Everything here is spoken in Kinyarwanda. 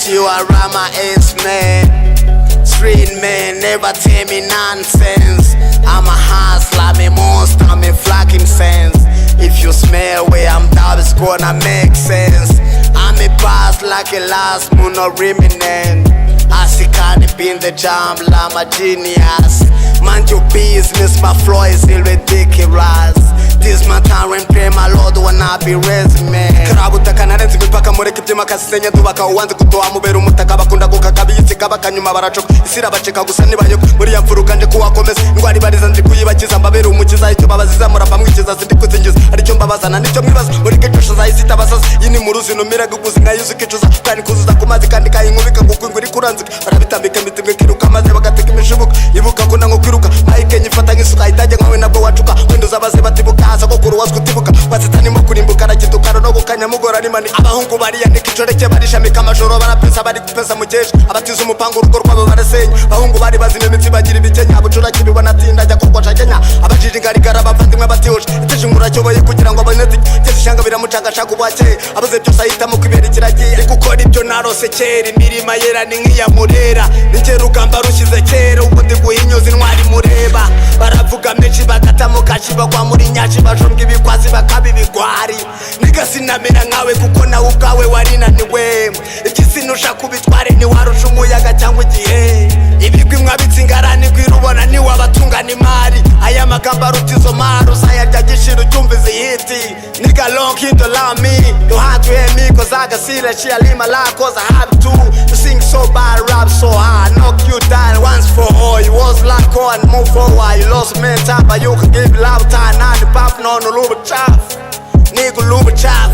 you around my ass, man. Street man, never tell me nonsense. I'm a hustler, I'm a monster, I'm a fucking sense. If you smell where I'm down, it's gonna make sense. I'm a boss like a last moon or remnant. I see can't be in the jam, I'm a genius. Mind your business, my flow is still ridiculous. This my time when pray my Lord wanna be raised, man. Karabutaka narenze imipaka mureke ibyema kasenya tubaka uwanze kutoa mubera umutaka bakunda gukakabiyitse kabakanyuma baracoka isira baceka gusa nibayo muri yamfuruka nje kuwakomeza indwari bariza nzi kuyibakiza mbabera umukiza icyo babaziza murapa mwikiza sindi kuzingiza aricyo mbabazana nicyo mwibaza muri kecosha zahise tabasasa yini muruzi numira guguzi nkayuze kicuza kandi kuzuza kumazi kandi kayinkubika ngukinguri kuranzika barabitambika mitimwe kiruka maze bagateka imishibuka ibuka ko nango kwiruka ayike nyifata nk'isuka itajya nkawe nabwo wacuka windows abaze batibuka hasa kokuru wasukutibuka wazitanimo kurimbuka arakitukana no gukanya mugora nimani abahungu bariya nikicoreke barishamika amajoro barapesa bari gupesa mukesha abatiza umupango urugo rwabo barasenya bahungu bari bazima imitsi bagira ibikenya abucura kibibona tinda ajya kurwaca Kenya abajiji ngarigara bavandimwe batiyoshe itishingura cyoboye kugira ngo aboneze cyeshanga biramucanga shaka ubwake abuze byose ahitamo kwibera ikiragiye gukora ibyo narose kera imirima yera ni nk'iya murera ninjye rugamba rushyize kera ubundi guhinyuza intwari mureba baravuga menshi bagatamo kashi bagwa muri nyashi bajombwa ibikwazi bakabibigwari nigasinamera nkawe kuko nawe ubwawe warinaniwe ikisinusha kubitware ntiwarusha umuyaga cyangwa igihe ibigwi mwabitsingarani kwirubona niwabatungana imari aya magambo aruta izo mari uzayarya gishira ucyumviza ihiti nigga long hit allow me you had to hear me cause I can see that she a live my life cause I have to you sing so bad rap so hard knock you down once for all you was like oh and move forward you lost mental but you can give love time now the pop no luba chaff nigga luba chaff